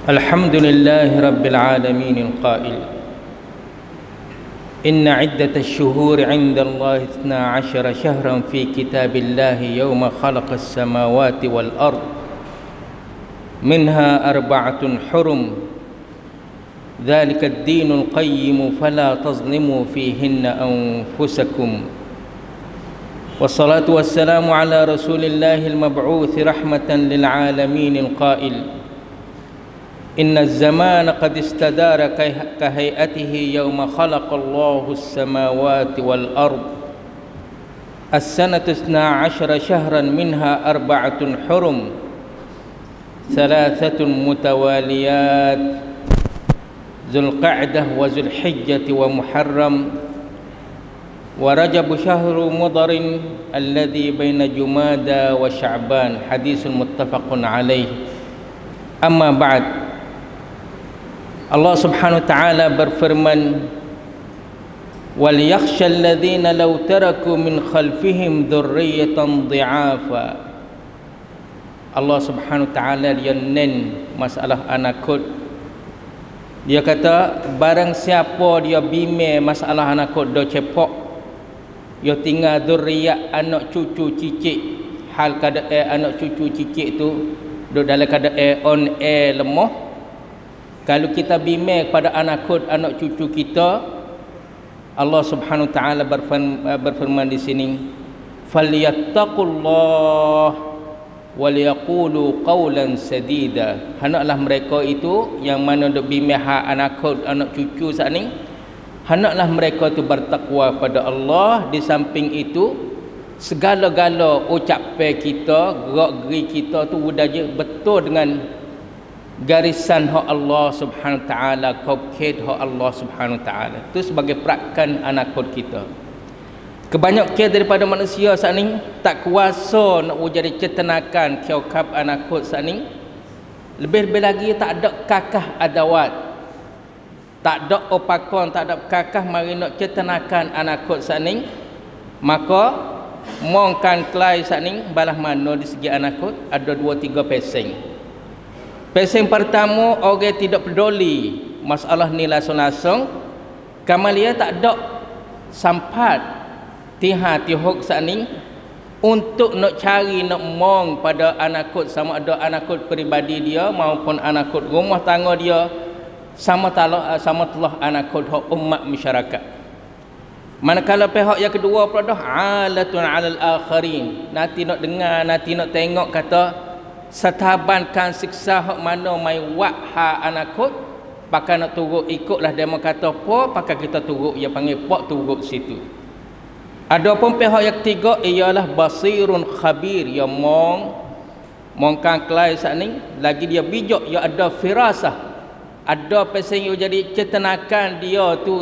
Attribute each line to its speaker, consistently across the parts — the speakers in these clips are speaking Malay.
Speaker 1: الحمد لله رب العالمين القائل إن عدة الشهور عند الله 12 شهرا في كتاب الله يوم خلق السماوات والأرض منها 4 حرم ذلك الدين القيم فلا تظلموا فيهن أنفسكم والصلاة والسلام على رسول الله المبعوث رحمة للعالمين القائل إن الزمان قد استدار كهيئته يوم خلق الله السماوات والأرض السنة 12 شهرا منها 4 حرم 3 متواليات ذو القعدة وذو الحجة ومحرم ورجب شهر مضر الذي بين جمادى وشعبان حديث متفق عليه أما بعد Allah Subhanahu wa taala berfirman wal yakhshal ladzina law taraku min khalfihim dhurriyatan dhi'afa. Allah Subhanahu wa taala dia nen masalah anakut. Dia kata barang siapa dia bime masalah anakut do cepok, dia tinggal dhurriyat anak cucu cicit, hal keadaan anak cucu cicit tu do dalam keadaan on air lemah. Kalau kita bimbing kepada anak cucu kita, Allah Subhanahu wa taala berfirman di sini, "Falyattaqullah wal yaqulu qawlan sadida." Hendaklah mereka itu yang mana dok bimbing anak cucu saat ni, hendaklah mereka itu bertakwa pada Allah. Di samping itu, segala-gala ucapan kita, gerak-geri kita tu budaya betul dengan garisan hak Allah Subhanahu wa taala, kaukid hak Allah Subhanahu wa taala. Itu sebagai perakan anak kita. Kebanyakan daripada manusia saat ni tak kuasa nak jadi cetenakan kiokap anak saat ni. Lebih-lebih lagi tak ada kakah adawat, tak ada opakon, tak ada kakah mari nak cetenakan anak saat ni. Maka mongkan kelai saat ni balah mana di segi anak ada 2-3 pesing. Pesing pertama, orang tidak peduli masalah ni langsung-langsung. Kamalia tak ada sampat tihuk saat ni untuk nak cari, nak mong pada anakut, sama ada anakut peribadi dia maupun anakut rumah tangga dia, sama telah anakut hak umat masyarakat. Manakala pihak yang kedua pula dah alatun alal akharin, nanti nak dengar, nanti nak tengok kata setabankan siksa hak mana mai wak ha anakut, pakai nak turut ikutlah demo kata apa, pakai kita turut, ia panggil pak turut situ. Adapun pihak yang ketiga ialah basirun khabir, ia mongkang kelai saat ni lagi dia bijak, ia ada firasah, ada pesing ia jadi cetenakan dia tu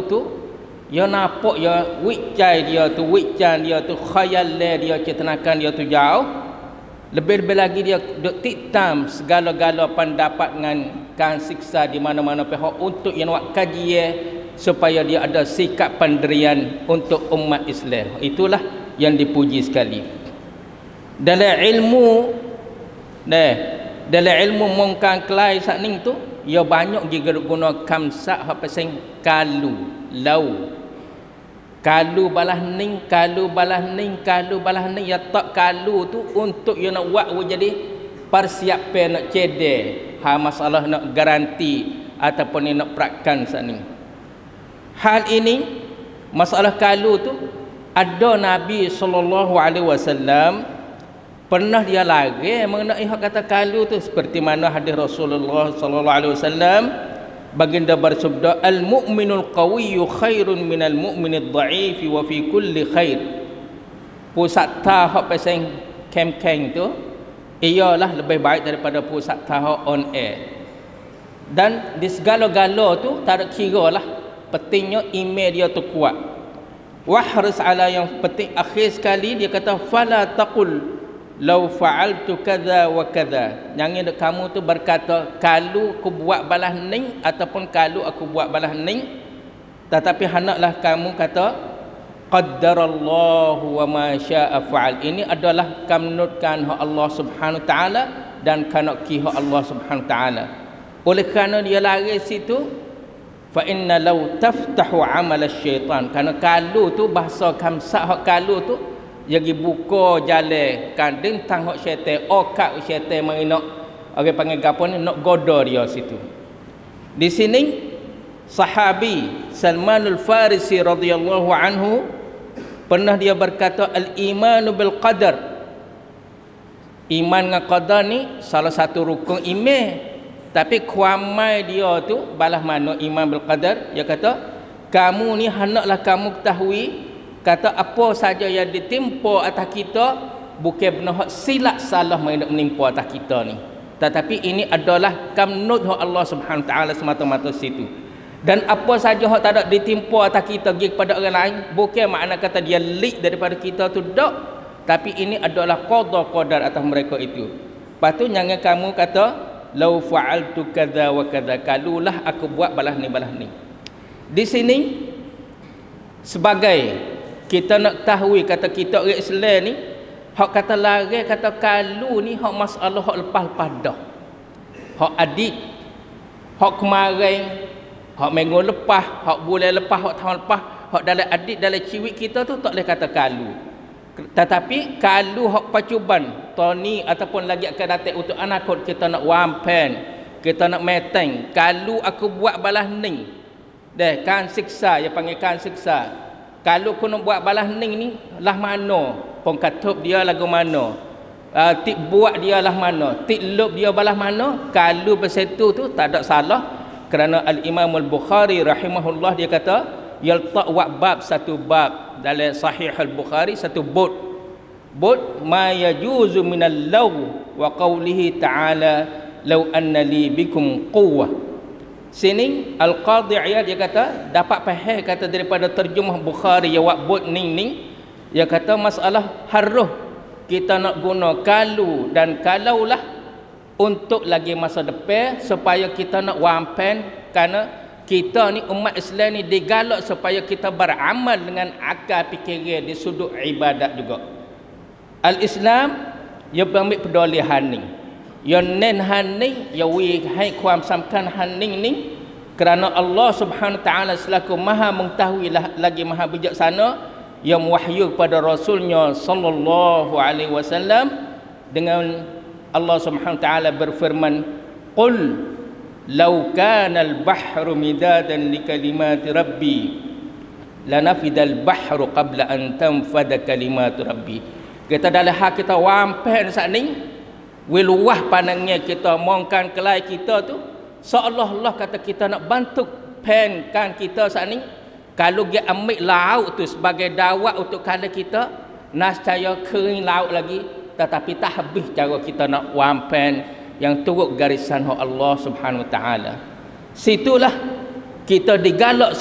Speaker 1: ia nampak, ia wicai dia tu, wican dia tu, khayal dia, cetenakan dia tu jauh. Lebih-lebih lagi dia duk tiktam segala-gala pendapat dengan kan siksa di mana-mana pihak untuk yang buat kajian supaya dia ada sikap pendirian untuk umat Islam. Itulah yang dipuji sekali. Dalam ilmu mongkang kelai saat ni tu, ia banyak juga guna kamsak hak pasang kalu, lau. Kalu balah ning, kalu balah ning, kalu balah ning, ya tak kalu tu untuk you nak buat jadi persiapan nak cedek masalah nak garanti ataupun nak perakan saat ni. Hal ini masalah kalu tu ada Nabi SAW pernah dia lagi mengenai hak kata kalu tu, seperti mana hadis Rasulullah SAW. Baginda bersabda, al-mu'minul qawiyyu khairun minal mu'minid dha'ifi wa fi kulli khair. Pusat tahap pasang kem-kem tu ialah lebih baik daripada pusat tahap on air. Dan di segala-gala tu tak ada kira lah, pentingnya iman dia tu kuat. Wahris ala, yang penting akhir sekali dia kata fala taqul law fa'altu kadza wa kadza. Jangan kamu tu berkata kalau aku buat balah ning ataupun kalau aku buat balah ning, tetapi hendaklah kamu kata qaddarallahu wa ma syaa fa'al. Ini adalah kamnutkan hak Allah Subhanahu wa taala dan kanak ki hak Allah Subhanahu wa taala. Oleh kerana dia lari situ, fa inna law taftahu amal syaitan, kerana kalu tu bahasa kamsak hak kalu tu jadi buka jalan kan dentang hak syaitan, okak syaitan mari nak orang panggil gapo ni, nak goda dia situ. Di sini sahabi Salmanul Farisi radhiyallahu anhu pernah dia berkata, al-imanu bil qadar, iman dengan qadar ni salah satu rukun iman. Tapi kuamai dia tu balas mana iman bil qadar, dia kata kamu ni hendaklah kamu ketahui, kata apa saja yang ditimpa atas kita bukan benar hak silap salah yang menimpa atas kita ni, tetapi ini adalah kamnud hak Allah Subhanahu taala semata-mata situ. Dan apa saja hak tak ada ditimpa atas kita pergi kepada orang lain, bukan makna kata dia leak daripada kita tu, tak, tapi ini adalah qada qadar atas mereka itu. Lepas tu jangan kamu kata lau fa'altu kadza wa kadza, kalulah aku buat balas ni balas ni. Di sini sebagai kita nak tahu kata kita orang Islam ni, hak kata lari kata kalu ni hak masalah hak lepas-lepas dah. Hak adik, hak kemarin, hak minggu lepas, hak bulan lepas, hak tahun lepas, hak dalam adik dalam ciwik kita tu tak boleh kata kalu. Tetapi kalu hak pacuban toni ataupun lagi akan datang untuk anak kita nak wampen, kita nak meteng, kalu aku buat balas ni deh kan siksa, dia panggil kan siksa. Kalau kena buat balas ni lah mana pun katup dia lagu mana, tik buat dia lah mana, tik lub dia balas mana, kalau bersetu tu tak ada salah. Kerana al-Imam al-Bukhari rahimahullah dia kata yalta' wa bab, satu bab dalam Sahih al-Bukhari, satu bab ma yajuzu minal law wa qawlihi ta'ala law anna li bikum quwwah. Sini Al-Qadhi Iyad dia kata dapat faham kata daripada terjemah Bukhari ya wa'bud ning dia kata masalah harus kita nak guna kalau dan kalaulah untuk lagi masa depan supaya kita nak wampen, kerana kita ni umat Islam ni digalak supaya kita beramal dengan akal fikiran di sudut ibadat juga. Al-Islam ia ambil peduli haning, ia nen haning, ia wi hai kuam samkan haning ni, kerana Allah Subhanahu taala selaku maha mengetahui lagi maha bijaksana, ia mewahyu kepada rasulnya sallallahu alaihi wasallam dengan Allah Subhanahu taala berfirman, qul law kana al-bahru midadan li kalimati rabbi lanafidal bahru qabla an tanfada kalimatu rabbi. Kita dalam hak kita wampen saat ni, wiluah pandangnya kita mongkan kelai kita tu, seolah-olah kata kita nak bantu penkan kita saat ni. Kalau dia ambil laut tu sebagai dawat untuk kala kita, nascaya kering laut lagi, tetapi tak habis cara kita nak wampen yang turut garisan Allah Subhanahu taala. Situlah kita digalak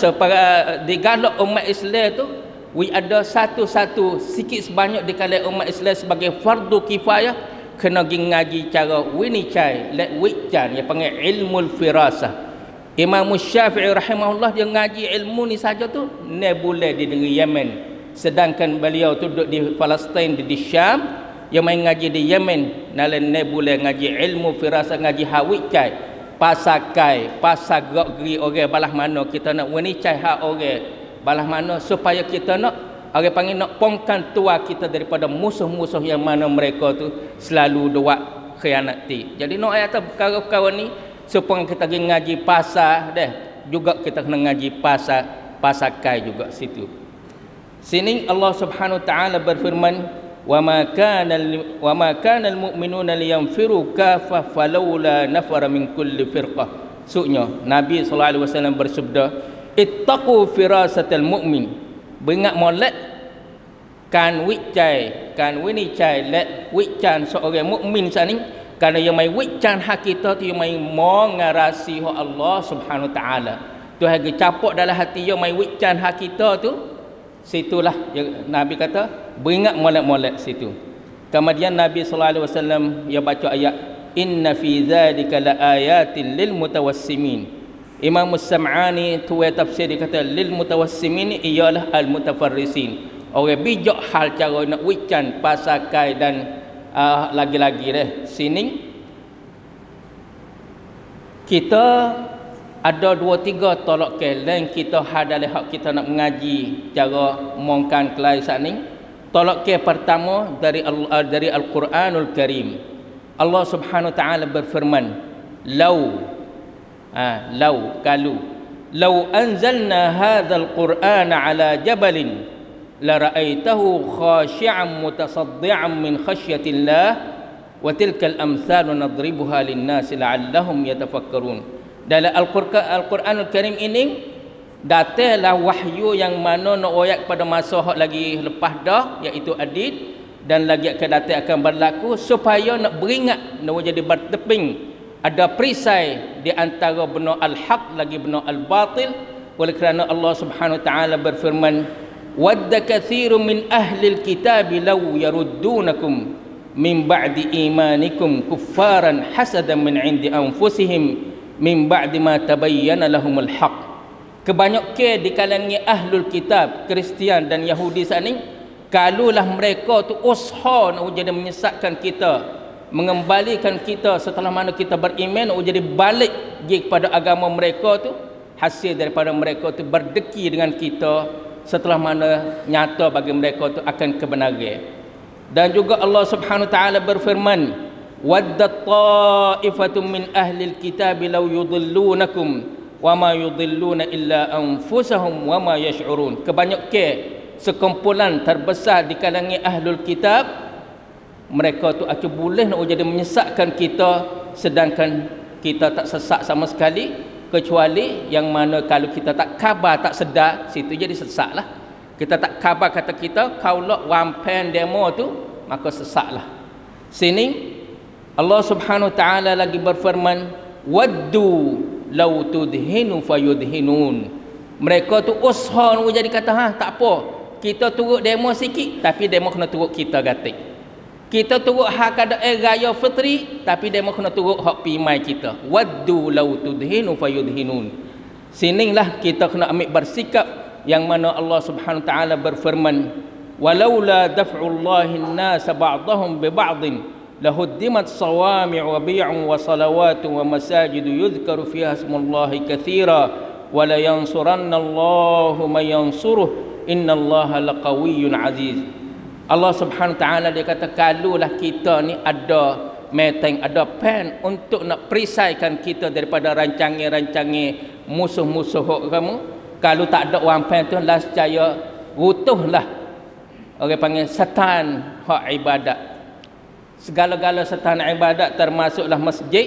Speaker 1: digalak umat Islam tu, we ada satu-satu sikit sebanyak di kalangan umat Islam sebagai fardu kifayah kena ngaji cara winicai let wiccan, dia panggil ilmu firasah. Imam Syafi'i rahimahullah dia ngaji ilmu ni saja tu nebula di negeri Yemen, sedangkan beliau tu duduk di Palestin, di Syam, dia main ngaji di Yemen, nalan nebula ngaji ilmu firasah, ngaji hawicai pasakai pasal gerak-geri orang balah mana kita nak winicai hak orang balah mana supaya kita nak orang panggil nak pongkan tua kita daripada musuh-musuh yang mana mereka tu selalu doak khianati. Jadi nak ayat perkara-perkara ni supaya kita pergi ngaji pasar dah, juga kita kena ngaji pasakai juga situ. Sini Allah Subhanahu taala berfirman, wa ma kana al-mu'minuna liyanfiru kaffah falawla nafara min kulli firqah. Maksudnya Nabi sallallahu alaihi wasallam bersabda, ittaqu firasatal mu'min, beringat molek kan wicai kan winicai let wiccan seorang mukmin sani, kerana yang mai wiccan hak kita tu yang mai mengarasi hak Allah Subhanahu taala tu hagi capok dalam hati yang mai wiccan hak kita tu, situlah Nabi kata beringat molek-molek situ. Kemudian Nabi sallallahu alaihi wasallam dia baca ayat inna fi dzalika laayatin lil mutawassimin. Imam As-Sam'ani tuai tafsir dia kata lil mutawassimin ialah al mutafarrisin, orang bijak hal cara nak wiccan pasakai dan lagi-lagi deh. Sini kita ada 2-3 tolak ke lain kita hadal hak kita nak mengaji cara mongkan kelai saat ni. Tolak ke pertama dari Al-Quranul Karim. Allah Subhanahu wa taala berfirman, kalau anzalna hadzal qur'ana ala jabalin la ra'aitahu khashi'an mutasaddian min khasyatillah wa tilkal amsalu nadribuha lin-nasi la'allahum yatafakkarun. Dalam Al-Quranul Karim ini datanglah wahyu yang mana nak ayat pada masa hak lagi lepas dah, iaitu adid, dan lagi akan datang akan berlaku supaya nak beringat, nak jadi berteping ada perisai di antara benar al-haq lagi benar al-batil. Oleh kerana Allah Subhanahu wa taala berfirman, wadda katsirun min ahli al-kitab law yaruddunakum min ba'di imanikum kuffaran hasadan min 'indi anfusihim min ba'di ma tabayyana lahumul haq. Kebanyakan di kalangan ahlul kitab, Kristian dan Yahudi saat ni, kalaulah mereka tu usaha nak jadi menyesatkan kita, mengembalikan kita setelah mana kita beriman, nak jadi balik kepada agama mereka tu, hasil daripada mereka tu berdeki dengan kita setelah mana nyata bagi mereka tu akan kebenaran. Dan juga Allah Subhanahu wa taala berfirman, wadda ta'ifatun min ahli al-kitab law yudillunakum wa ma yudilluna illa anfusahum wa ma yash'urun. Kebanyakan sekumpulan terbesar di kalangan ahlul kitab, mereka tu akan boleh nak jadi menyesatkan kita, sedangkan kita tak sesat sama sekali, kecuali yang mana kalau kita tak khabar, tak sedar, situ jadi sesatlah. Kita tak khabar kata kita kaulah wampen demo tu, maka sesatlah. Sini Allah Subhanahu wa taala lagi berfirman, waddu law tudhinu fayudhinun. Mereka tu usaha nak jadi kata, tak apa, kita turut demo sikit, tapi demo kena turut kita gatik. Kita turut hak ada raya fitri, tapi demo kena turut hak pimai kita. Waddu law tudhinu fayudhinun. Sinilah kita kena ambil bersikap yang mana Allah Subhanahu wa taala berfirman, walaula daf'ullahi an-nas ba'dahum bi ba'din lahuddimat sawami' wa bi'un wa salawatu wa masajidu yudhkaru fiha ismullahi katsira wa la yansuranna Allahu man yansuruh innallaha laqawiyyun aziz. Allah Subhanahu wa taala dia kata, kalaulah kita ni ada meteng, ada pen untuk nak perisaikan kita daripada rancangan-rancangan musuh-musuh kamu, kalau tak ada orang pen tu lah secaya rutuhlah, orang panggil setan hak ibadat. Segala-gala setan ibadat termasuklah masjid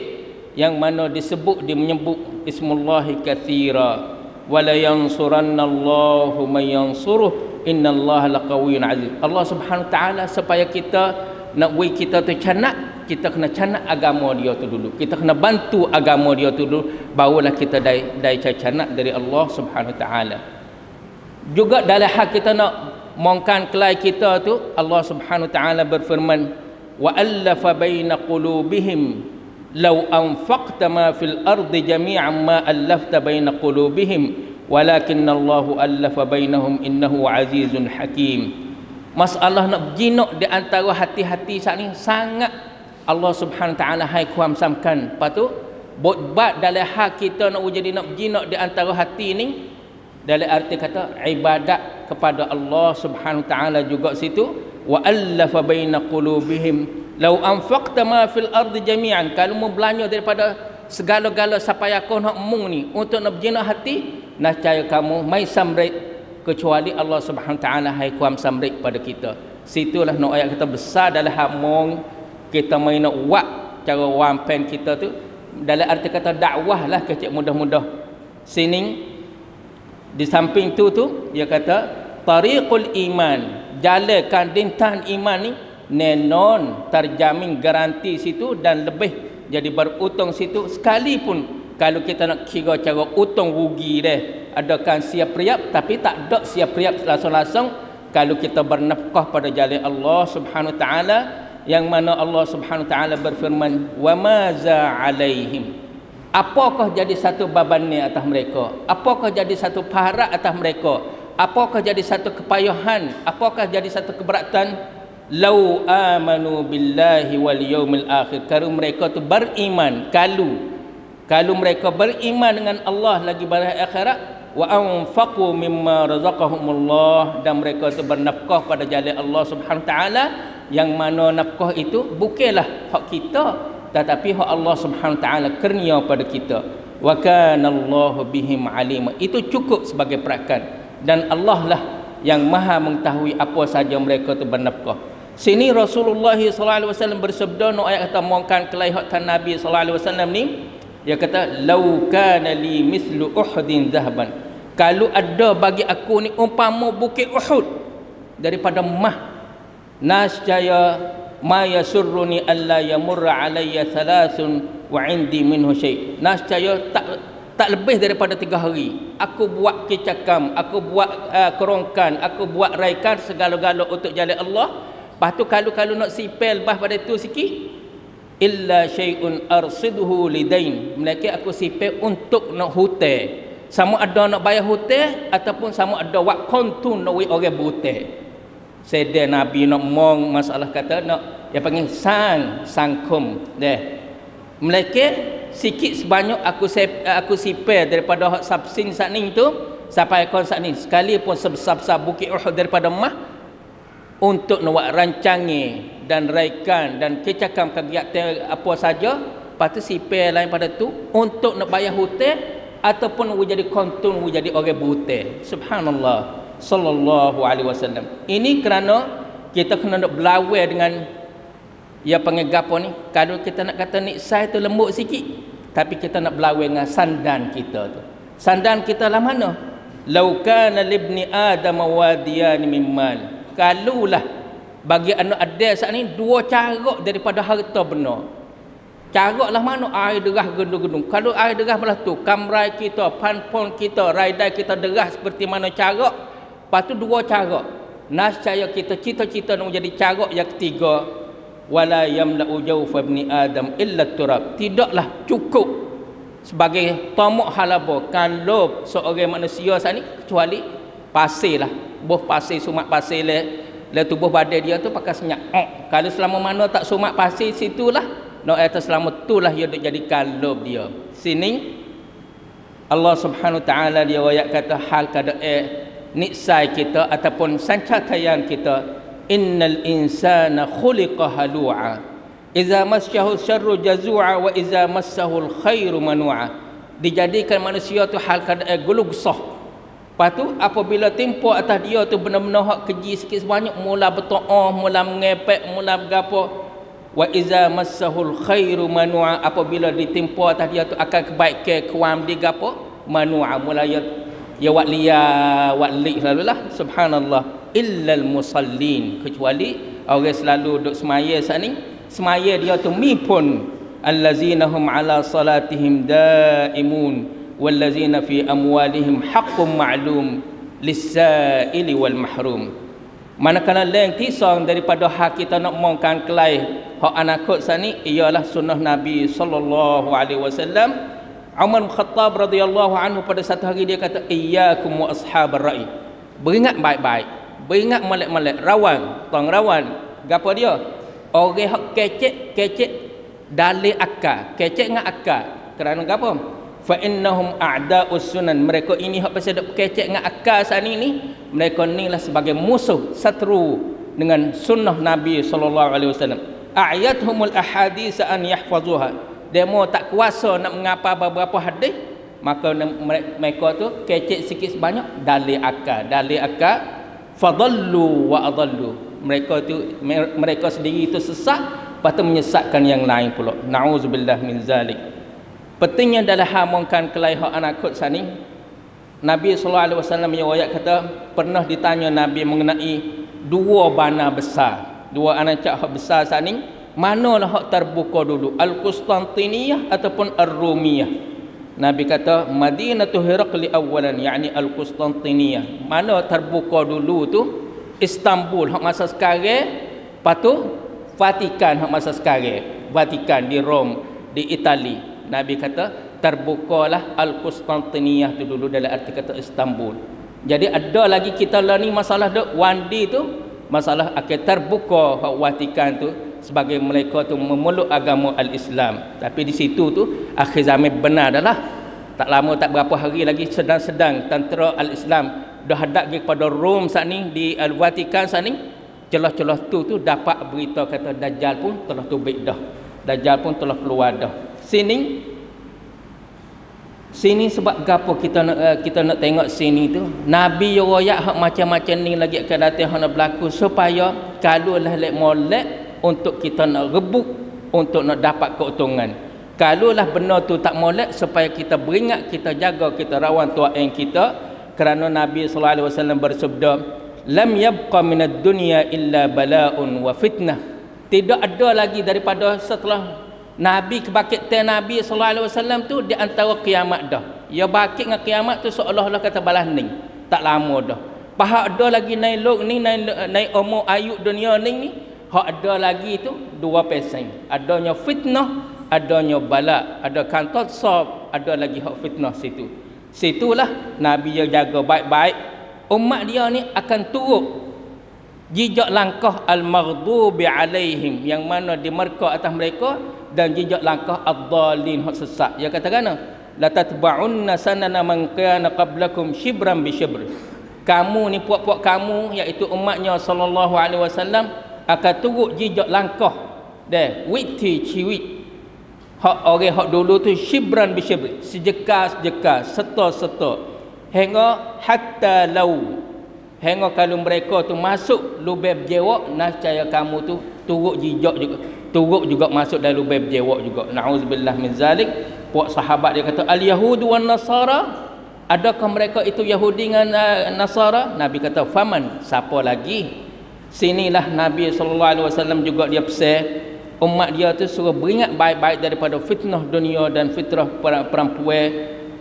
Speaker 1: yang mana disebut, dia menyebut ismullahi katsira wala yansurannallahu man yansuruh innallaha laqawiyyun aziz. Allah Subhanahu wa taala supaya kita nak buat kita tu canak, kita kena canak agama dia tu dulu, kita kena bantu agama dia tu dulu, barulah kita dai canak dari Allah Subhanahu wa taala. Juga dalam hak kita nak mongkan kelai kita tu, Allah Subhanahu wa taala berfirman, wa allafa baina qulubihim law anfaqta ma fil ardi jami'an ma allafta baina qulubihim walakinna Allahu allafa bainahum innahu azizun hakim. Masalah nak berjinak di antara hati-hati saat ni sangat Allah Subhanahu wa taala hai kuam samkan. Lepas tu buat dalam hak kita nak jadi nak berjinak di antara hati ni, dalam arti kata ibadat kepada Allah Subhanahu wa taala juga situ. Wa allafa baina qulubihim law anfaqta ma fil ardi jami'an, kalau mau belanja daripada segala-gala supaya kau nak mung ni untuk nak berjinak hati, nescaya kamu mai samrit, kecuali Allah Subhanahu wa taala hai kuam samrit pada kita. Situlah nak ayat kita besar dalam hamong kita mai nak buat cara wampen kita tu, dalam arti kata dakwah lah kecil mudah-mudah. Sini di samping tu dia kata tariqul iman, jalan kandintan iman ni nenon terjamin garanti situ dan lebih jadi berutang situ. Sekalipun kalau kita nak kira cara utang rugi deh, adakan siap riap, tapi tak ada siap riap langsung-langsung kalau kita bernafkah pada jalan Allah Subhanahu wa taala, yang mana Allah Subhanahu wa taala berfirman, wa maza alaihim, apakah jadi satu beban ni atas mereka, apakah jadi satu pahala atas mereka, apakah jadi satu kepayahan, apakah jadi satu keberatan, lau amanu billahi wal yaumil akhir, kalau mereka tu beriman, kalau Kalau mereka beriman dengan Allah lagi pada akhirat, wa anfaqu mimma razaqahumullah, dan mereka itu bernafkah pada jalan Allah Subhanahu wa taala, yang mana nafkah itu bukanlah hak kita tetapi hak Allah Subhanahu wa taala kurnia pada kita. Wa kana Allahu bihim alima. Itu cukup sebagai perakan, dan Allah lah yang maha mengetahui apa saja mereka itu bernafkah. Sini Rasulullah sallallahu alaihi wasallam bersabda, no ayat kata mongkan kelai hak Nabi sallallahu alaihi wasallam ni, dia kata lau kana li mislu Uhudin zahaban, kalau ada bagi aku ni umpama bukit Uhud daripada emas, nascaya ma yasurruni alla yamurra alayya thalathun wa indi minhu syai', nascaya tak lebih daripada 3 hari aku buat kecakam, aku buat kerongkan, aku buat raikan segala-gala untuk jalan Allah. Lepas tu kalau nak sipel bah pada tu sikit, illa syai'un arsiduhu lidain, melainkan aku sipel untuk nak hutang, sama ada nak bayar hutang ataupun sama ada wak kontun nak wei orang berhutang. Sedar Nabi nak mong masalah kata nak dia panggil sangkum deh, melainkan sikit sebanyak aku sipel daripada hak sabsin sakning tu sampai kon sakning, sekalipun sebesar-besar bukit Uhud daripada emas, untuk nak buat rancangi dan raikan dan kecakam kegiatan apa saja, lepas tu sipir lain pada tu untuk nak bayar hutang ataupun jadi kontun jadi orang berhutang. Subhanallah sallallahu alaihi wasallam. Ini kerana kita kena nak berlawan dengan ya panggil gapo ni, kalau kita nak kata niksai tu lembut sikit, tapi kita nak berlawan dengan sandan kita tu. Sandan kita lah mana? Lau kana libni adam wadiyan mimmal, kalulah bagi anak ada saat ni 2 carak daripada harta benar. Carak lah mana? Air derah gedung-gedung. Kalau air derah belah tu, kamrai kita, panpon kita, raidai kita derah seperti mana carak, lepas tu 2 carak. Nascaya kita cita-cita nak menjadi carak yang ketiga, wala yamla'u jawfa ibni adam illa turab, tidaklah cukup sebagai tamak halaba kalau seorang manusia saat ni kecuali pasir lah. Buh pasir, sumak pasir le tubuh badan dia tu pakai senyap. Kalau selama mana tak sumak pasir situlah, nak kata selama itulah dia duk jadi kalub dia. Sini Allah Subhanahu wa taala dia ayat kata hal keadaan niksai kita ataupun sancatayan kita, innal insana khuliqa halu'a idza massahu syarru jazua wa idza massahu alkhairu manua. Dijadikan manusia tu hal keadaan gulugsah. Lepas tu apabila tempoh atas dia tu benar-benar hak keji sikit sebanyak, mula berto'ah, mula mengepek, mula bergapo. Wa iza massahul khairu manua, apabila ditempoh atas dia tu akan kebaikan kuam di gapo manua, mula ya wat liya wat lik lalulah. Subhanallah, illal musallin, kecuali orang selalu duk semaya saat ni, semaya dia tu mi pun allazina hum ala salatihim daimun wallazina fi amwalihim haqqun ma'lum lis-sa'ili wal mahrum. Manakala lain tisang daripada hak kita nak mongkan kelai hak anakut sani ialah sunnah Nabi sallallahu alaihi wasallam. Umar bin Khattab radhiyallahu anhu pada satu hari dia kata, iyyakum wa ashabar ra'i, beringat baik-baik, beringat molek-molek, rawan, tong rawan. Gapo dia? Orang hak kecek dalil akal, kecek dengan akal. Kerana gapo? Fa innahum a'da'us sunan, mereka ini hak pasal dak kecek dengan akal saat ni, mereka inilah sebagai musuh satru dengan sunnah Nabi sallallahu alaihi wasallam. A'yathumul ahadits an yahfazuha, demo tak kuasa nak mengapa beberapa hadis, maka mereka tu kecek sikit sebanyak dalil akal fadallu wa adallu, mereka sendiri itu sesat, lepas tu menyesatkan yang lain pula. Na'udzubillah min zalik. Pentingnya dalam hamonkan kelai hak anakut sani, Nabi sallallahu alaihi wasallam riwayat kata pernah ditanya Nabi mengenai 2 bana besar, 2 anak hak besar sani, manalah hak terbuka dulu, Al-Qustantiniyah ataupun Ar-Rumiyah? Nabi kata Madinatu Hiraqli awalan, yakni Al-Qustantiniyah. Mana terbuka dulu tu? Istanbul hak masa sekarang, lepas tu Vatikan hak masa sekarang, Vatikan di Rom, di Itali. Nabi kata terbukalah Al-Qustantiniyah tu dulu, dalam arti kata Istanbul. Jadi ada lagi kita lah ni masalah dok wandi tu, masalah akan terbuka hak Vatikan tu sebagai mereka tu memeluk agama al-Islam. Tapi di situ tu akhir zaman benar adalah tak lama tak berapa hari lagi sedang-sedang tentera al-Islam dah hadap pergi kepada Rom saat ni di Al-Vatikan saat ni. Celah-celah tu dapat berita kata Dajjal pun telah tubik dah. Dajjal pun telah keluar dah. Sini sebab gapo kita nak tengok sini tu. Nabi royak hak macam-macam ni lagi akan datang hak nak berlaku supaya kalau lah lek molek untuk kita nak rebut untuk nak dapat keuntungan. Kalaulah benar tu tak molek supaya kita beringat, kita jaga, kita rawan tuan kita. Kerana Nabi sallallahu alaihi wasallam bersabda, "Lam yabqa minad dunya illa bala'un wa fitnah." Tidak ada lagi daripada setelah Nabi kebangkitan Nabi sallallahu alaihi wasallam tu di antara kiamat dah. Ya bangkit dengan kiamat tu seolah-olah kata balas ni. Tak lama dah. Pahak ada lagi naik lok ni, naik umur ayu dunia ni. Hak ada lagi tu dua pesing. Adanya fitnah, adanya bala, ada kantor sab, ada lagi hak fitnah situ. Situlah Nabi yang jaga baik-baik. Umat dia ni akan turut jejak langkah al-maghdubi alaihim, yang mana dimerka atas mereka, dan jejak langkah ad-dhalin hak sesat. Dia kata kana la tatba'unna sanana man kana qablakum shibran bi shibr. Kamu ni puak-puak kamu iaitu umatnya sallallahu alaihi wasallam akan turut jejak langkah deh witi ciwit hak orang hak dulu tu shibran bi shibr, sejeka-sejeka, seta-seta, hingga hatta lau, hingga kalau mereka tu masuk lubang jewak, nascaya kamu tu turut jejak juga, turut juga masuk dalam lubang jewak juga. Nauzubillah min zalik. Puak sahabat dia kata al-yahud wan nasara, adakah mereka itu Yahudi dengan Nasara? Nabi kata faman, siapa lagi? Sinilah Nabi sallallahu alaihi wasallam juga dia pesan umat dia tu suruh beringat baik-baik daripada fitnah dunia dan fitrah perempuan.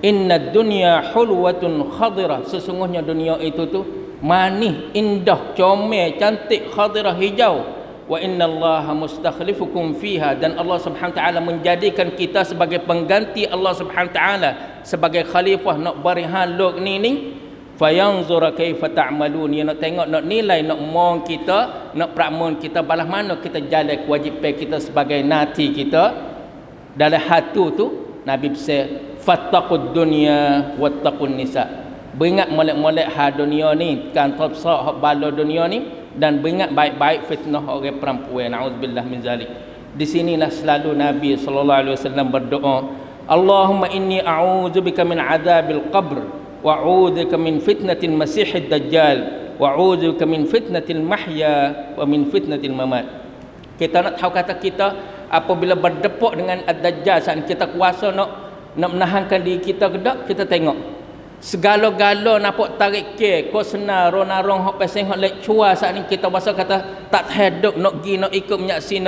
Speaker 1: Inna dunya hulwatun khadirah, sesungguhnya dunia itu tu manis, indah, comel, cantik, khadirah, hijau. Wa innallaha mustakhlifukum fiha, dan Allah Subhanahu wa taala menjadikan kita sebagai pengganti Allah Subhanahu wa taala sebagai khalifah nak beri haluk ni. Fayanzura kaifa ta'malun, dia nak tengok, nak nilai, nak mong kita, nak prakmon kita balas mana kita jalan kewajipan kita sebagai nati kita. Dalam hatu tu Nabi pesan fattaqud dunya wattaqun nisa, beringat molek-molek hal dunia ni, kan tabsak hak bala dunia ni, dan beringat baik-baik fitnah orang perempuan. Nauzubillah min zalik. Di sinilah selalu Nabi sallallahu alaihi wasallam berdoa, Allahumma inni a'udzubika min adzabil qabr wa a'udzubika min fitnatil masiihid dajjal wa a'udzubika min fitnatil mahya wa min fitnatil mamat. Kita nak tahu kata kita apabila berdepuk dengan ad-dajjal, saat kita kuasa nak menahankan diri kita ke tak, kita tengok segala-gala nampak tarik ke ko senar ronarong hok peseng hok lek cua saat ni kita rasa kata tak hidup nak pergi nak ikut menyaksi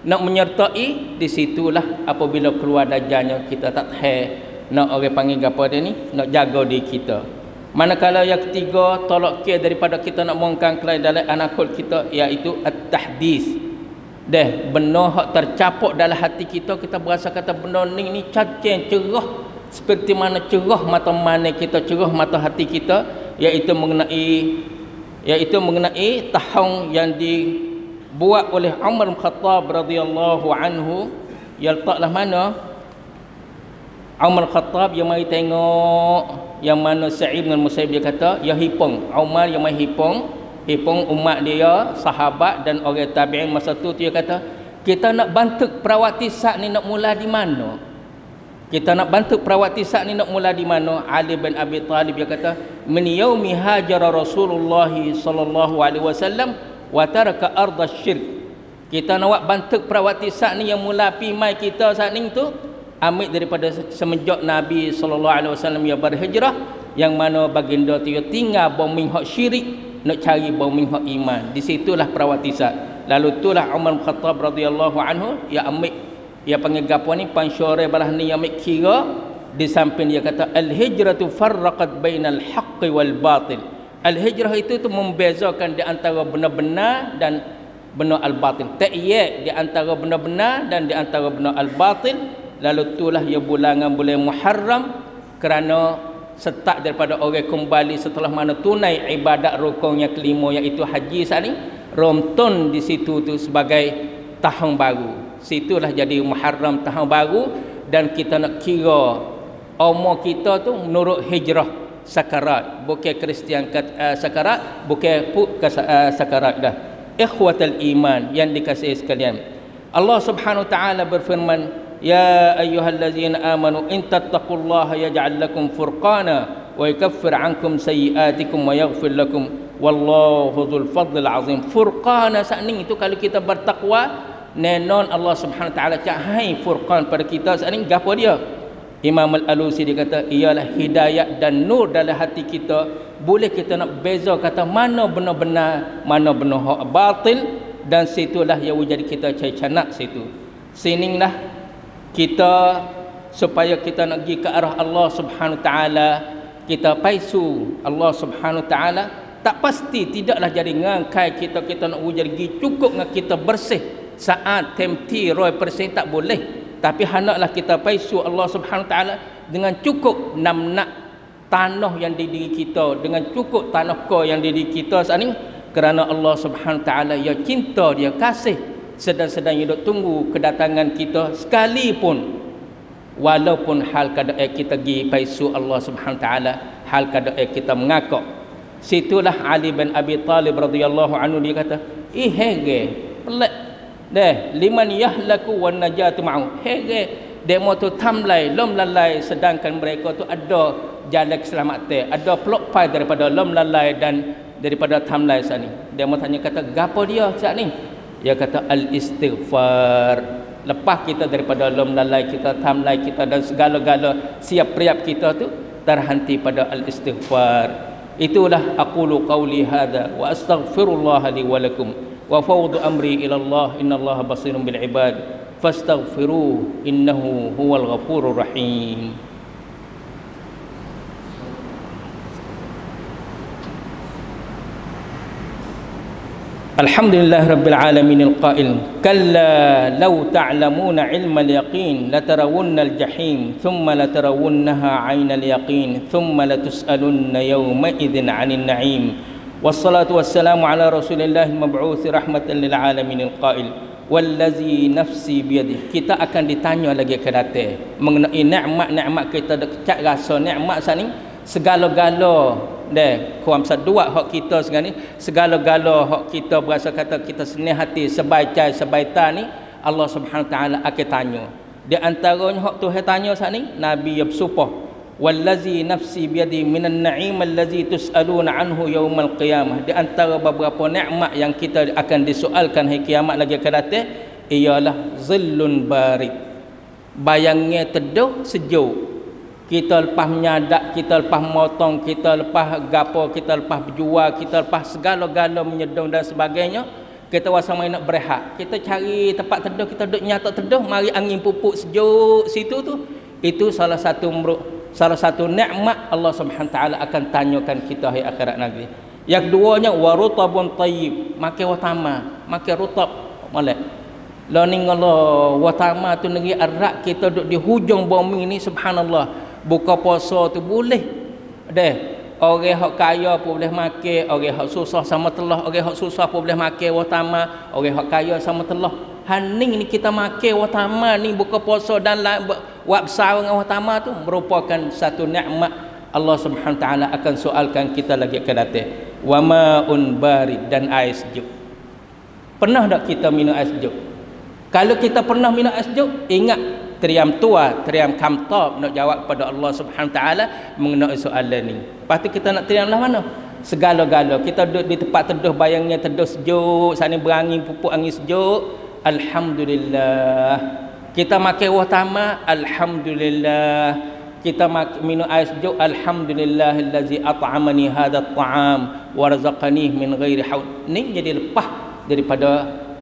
Speaker 1: nak menyertai. Di situlah apabila keluar dajjalnya kita tak nak orang panggil apa dia ni, nak jaga diri kita. Manakala yang ketiga tolak ke daripada kita nak mongkang kelai dalam anakut kita, iaitu at-tahdis. Deh benar hak tercapak dalam hati kita, kita berasa kata benda ni cacing cerah, seperti mana cerah mata mana kita, cerah mata hati kita, iaitu mengenai tahun yang dibuat oleh Umar bin Khattab radhiyallahu anhu. Ya letaklah mana Umar Khattab yang mari tengok yang mana Sa'id bin Musayyib dia kata ya hipong. Umar yang mari hipong umat dia, sahabat dan orang tabi'in masa tu dia kata kita nak bantuk perawatisak ni nak mula di mana? Kita nak bantuk perawatisak ni nak mula di mana? Ali bin Abi Talib dia kata min yaumi hajara Rasulullah sallallahu alaihi wasallam wa taraka ardh syirk. Kita nak bantuk perawatisak ni yang mula pi mai kita saat ni tu ambil daripada semenjak Nabi sallallahu alaihi wasallam yang berhijrah, yang mana baginda tu tinggal bombing hak syirik, nak cari bombing hak iman. Di situlah perawatisan. Lalu itulah Umar bin Khattab radhiyallahu anhu dia ambil, dia panggil gapo ni pansyore balah ni, yang ambil kira di samping dia kata al-hijratu farraqat bainal haqqi wal batil. Al-hijrah itu tu membezakan di antara benar-benar dan benar al-batil. Ta'yid di antara benar-benar dan di antara benar al-batil. Lalu itulah ia bulan Muharram, kerana setak daripada orang kembali setelah mana tunai ibadat rukun yang kelima iaitu haji saat ni. Ramadan di situ tu sebagai tahun baru. Situlah jadi Muharram tahun baru, dan kita nak kira umur kita tu menurut hijrah sakarat, bukan Kristian sakarat, bukan sakarat dah. Ikhwatal iman yang dikasihi sekalian, Allah Subhanahu wa taala berfirman, ya ayyuhallazina amanu in tattaqullaha yaj'al lakum furqana wa yukaffir 'ankum sayyi'atikum wa yaghfir lakum wallahu dzul fadlil 'azim. Furqana sakning itu kalau kita bertakwa, nenon Allah Subhanahu wa taala cak hai furqan pada kita sakning gapo dia? Imam Al-Alusi dia kata ialah hidayah dan nur dalam hati kita, boleh kita nak beza kata mana benar-benar, mana benar hak batil, dan situlah yang jadi kita cari canak situ. Sininglah kita supaya kita nak pergi ke arah Allah Subhanahu wa taala, kita paisu Allah Subhanahu wa taala, tak pasti tidaklah jadi ngangkai kita nak pergi cukup dengan kita bersih saat temti 100% tak boleh, tapi hendaklah kita paisu Allah Subhanahu wa taala dengan cukup nak tanah yang di diri kita, dengan cukup tanah ko yang di diri kita saat ini, kerana Allah Subhanahu wa taala ya cinta, dia kasih, sedang-sedang hidup tunggu kedatangan kita sekalipun, walaupun hal keadaan kita pergi paisu Allah Subhanahu wa taala, hal keadaan kita mengakak. Situlah Ali bin Abi Talib radhiyallahu anhu dia kata, hege pelik deh liman yahlaku wan najatu ma'u. Hege demo tu tamlai lom lalai, sedangkan mereka tu ada jalan keselamatan, ada pelok pai daripada lom lalai dan daripada tamlai sat ni. Dia mau tanya kata gapo dia sat ni? Dia kata al-istighfar. Lepas kita daripada lom lalai kita, tamlai kita dan segala-gala siap priap kita tu terhenti pada al-istighfar. Itulah aqulu qawli hadza wa astaghfirullah li wa lakum wa fawdu amri ila Allah innallaha basirun bil ibad fastaghfiruhu innahu huwal ghafurur rahim. Alhamdulillah Rabbil Alamin al-qail kalla law ta'lamuna ilmal yaqin latarawunnal jahim thumma latarawunnaha 'ainal yaqin thumma latus'alunna yawma idzin 'anil na'im. Wassalatu wassalamu ala Rasulillah mab'uts rahmatan lil alamin al-qail wallazi nafsi biyadihi. Kita akan ditanya lagi ke datang mengenai nikmat-nikmat kita dekat rasa nikmat sani, segala-gala deh kuam saduak hak kita sekarang ni, segala-gala hak kita berasa kata kita senang hati sebaik-cai sebaik-ta ni, Allah Subhanahu wa taala akan tanya. Di antaranya hak Tuhan tanya saat ni, Nabi ya bersumpah, wallazi nafsi biyadi minan na'im allazi tus'aluna anhu yaumal qiyamah. Di antara beberapa nikmat yang kita akan disoalkan hari kiamat lagi akan datang ialah zillun barid, bayangnya teduh sejuk. Kita lepas menyadak, kita lepas motong, kita lepas gapo, kita lepas berjual, kita lepas segala-gala menyedung dan sebagainya, kita wasa main nak berehat, kita cari tempat teduh, kita duduk nyata teduh, mari angin pupuk sejuk situ tu. Itu salah satu nikmat Allah Subhanahu wa taala akan tanyakan kita hari akhirat nanti. Yang keduanya warutabun tayyib, makan watama, makan rutab molek. Learning Allah watama tu negeri Arab, kita duduk di hujung bumi ni, subhanallah. Buka puasa tu boleh deh, orang hak kaya pun boleh makan, orang hak susah sama telah, orang hak susah pun boleh makan watama, orang hak kaya sama telah. Haning ni kita makan watama ni buka puasa dan buat besar dengan watama tu merupakan satu nikmat. Allah Subhanahu wa taala akan soalkan kita lagi akan datang. Wa ma'un barid, dan air sejuk. Pernah tak kita minum air sejuk? Kalau kita pernah minum air sejuk, ingat teriam tua, teriam kamtab nak jawab pada Allah Subhanahu wa taala mengenai soalan ni. Lepas tu kita nak teriam lah mana? Segala-gala. Kita duduk di tempat teduh, bayangnya teduh sejuk, sana berangin, pupuk angin sejuk. Alhamdulillah. Kita makan watama, alhamdulillah. Kita minum air sejuk, alhamdulillahillazi at'amani hadzal ta'am wa razaqani min ghairi haud. Ni jadi lepas daripada